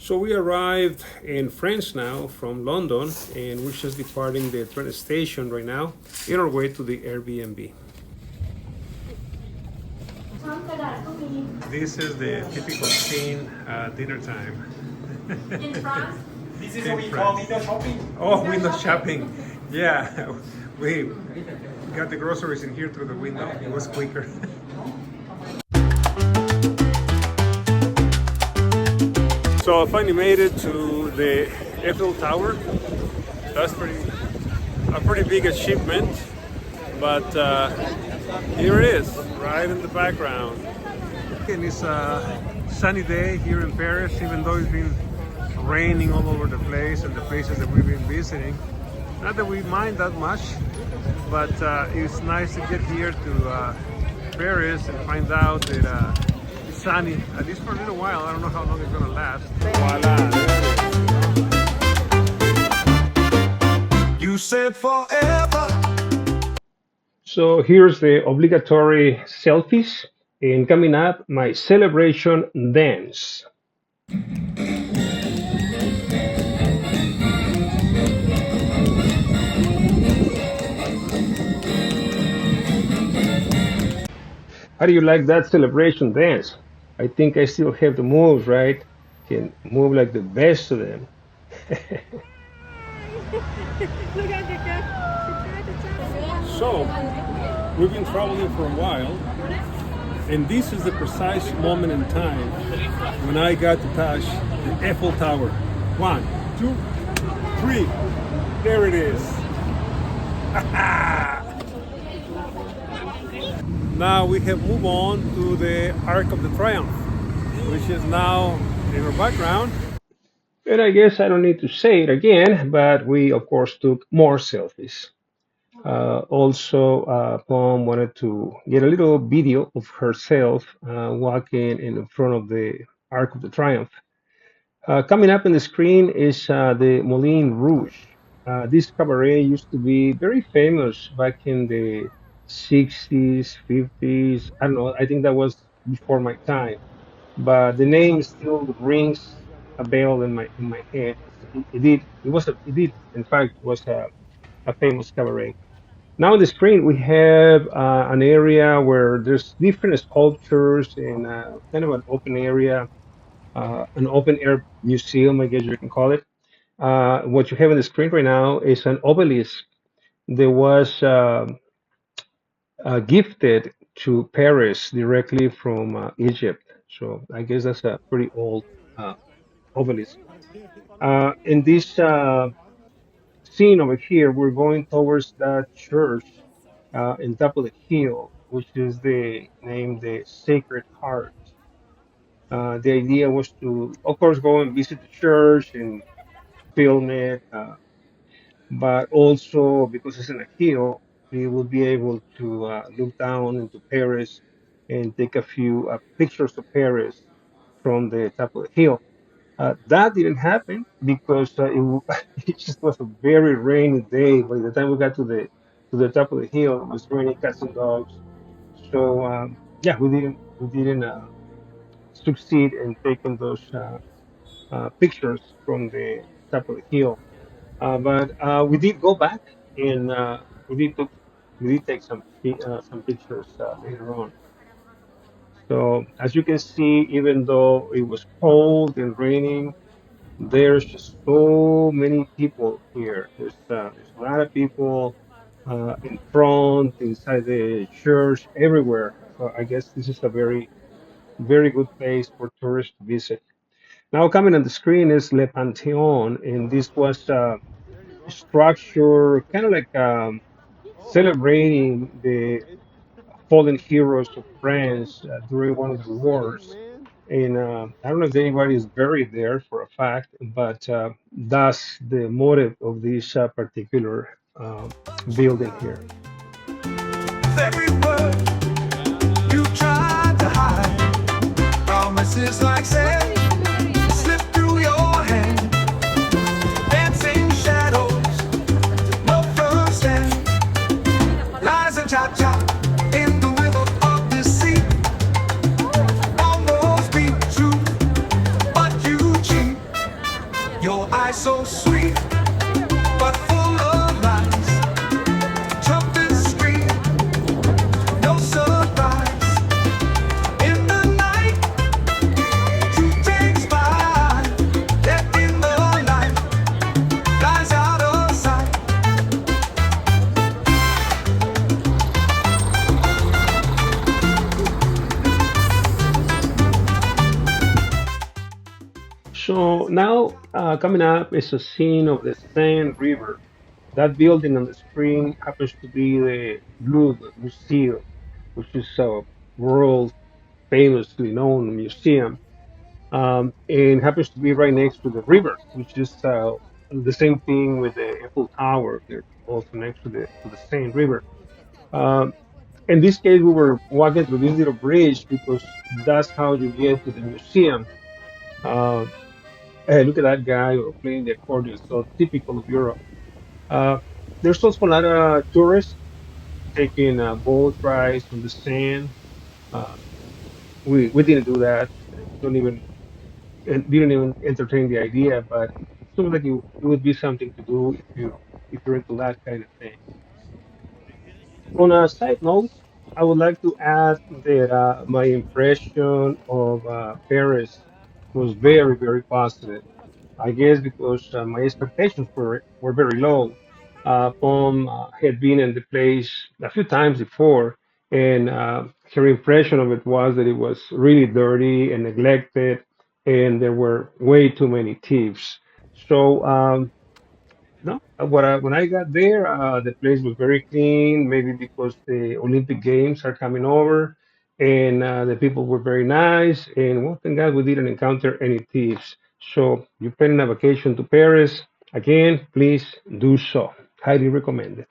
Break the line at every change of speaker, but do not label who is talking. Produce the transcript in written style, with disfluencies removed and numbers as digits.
So we arrived in France now from London, and we're just departing the train station right now in our way to the Airbnb. This is the typical scene at dinner time.
In France?
This is
In
what we call
France.
window shopping.
Oh, window shopping. Yeah, we got the groceries in here through the window. It was quicker. So I finally made it to the Eiffel Tower. That's a pretty big achievement, but here it is, right in the background. And it's a sunny day here in Paris, even though it's been raining all over the place and the places that we've been visiting. Not that we mind that much, but it's nice to get here to Paris and find out that it's sunny, at least for a little while. I don't know how long it's gonna last. Voila, there it is.
You said forever.
So here's the obligatory selfies, and coming up, my celebration dance. How do you like that celebration dance? I think I still have the moves, right? Can move like the best of them. So, we've been traveling for a while, and this is the precise moment in time when I got to touch the Eiffel Tower. 1, 2, 3. There it is. Now we have moved on to the Arc of the Triumph, which is now in our background. And I guess I don't need to say it again, but we of course took more selfies. Pom wanted to get a little video of herself walking in front of the Arc of the Triumph. Coming up on the screen is the Moulin Rouge. This cabaret used to be very famous back in the 60s, 50s. I don't know, I think that was before my time. But the name still rings a bell in my head. It did, in fact, was a famous cabaret. Now on the screen, we have an area where there's different sculptures and kind of an open area, an open air museum, I guess you can call it. What you have on the screen right now is an obelisk that was gifted to Paris directly from Egypt. So I guess that's a pretty old uh, obelisk. In this scene over here, we're going towards that church in top of the hill, which is the Sacred Heart. The idea was to, of course, go and visit the church and film it, but also because it's in a hill, we will be able to look down into Paris and take a few pictures of Paris from the top of the hill. That didn't happen because it just was a very rainy day. By the time we got to the top of the hill, it was raining cats and dogs. So yeah, we didn't succeed in taking those pictures from the top of the hill. But we did go back and we did take some pictures later on. So as you can see, even though it was cold and raining, there's just so many people here. There's a lot of people in front, inside the church, everywhere. So I guess this is a very good place for tourists to visit. Now coming on the screen is Le Pantheon, and this was structure kind of like celebrating the fallen heroes of France during one of the wars. And I don't know if anybody is buried there for a fact, but that's the motive of this particular building here.
Every word you tried to hide, promises like sand slip through your hand. Dancing shadows, no firm stand. Lies and cha-cha in the middle of the sea. Almost be true, but you cheat. Life so sweet, but full of lies. Trumpet scream, no surprise. In the night, two takes by. Death in the night, lies out of sight.
So now coming up is a scene of the Seine River. That building on the screen happens to be the Louvre Museum, which is a world famously known museum, and happens to be right next to the river, which is the same thing with the Eiffel Tower. They're also next to the Seine River. Um, in this case, we were walking through this little bridge because that's how you get to the museum. Uh, Hey, look at that guy playing the accordion, so typical of Europe. Uh, there's also a lot of tourists taking boat rides on the sand. Uh, we didn't do that. Don't even didn't even entertain the idea, but it seems like it would be something to do if you're into that kind of thing. On a side note, I would like to add that my impression of Paris was very, very positive. I guess because my expectations were very low. Pom had been in the place a few times before, and her impression of it was that it was really dirty and neglected, and there were way too many thieves. So no, when I got there, the place was very clean. Maybe because the Olympic Games are coming over, and the people were very nice. And well, thank God we didn't encounter any thieves. So you planning a vacation to Paris again? Please do so. Highly recommended.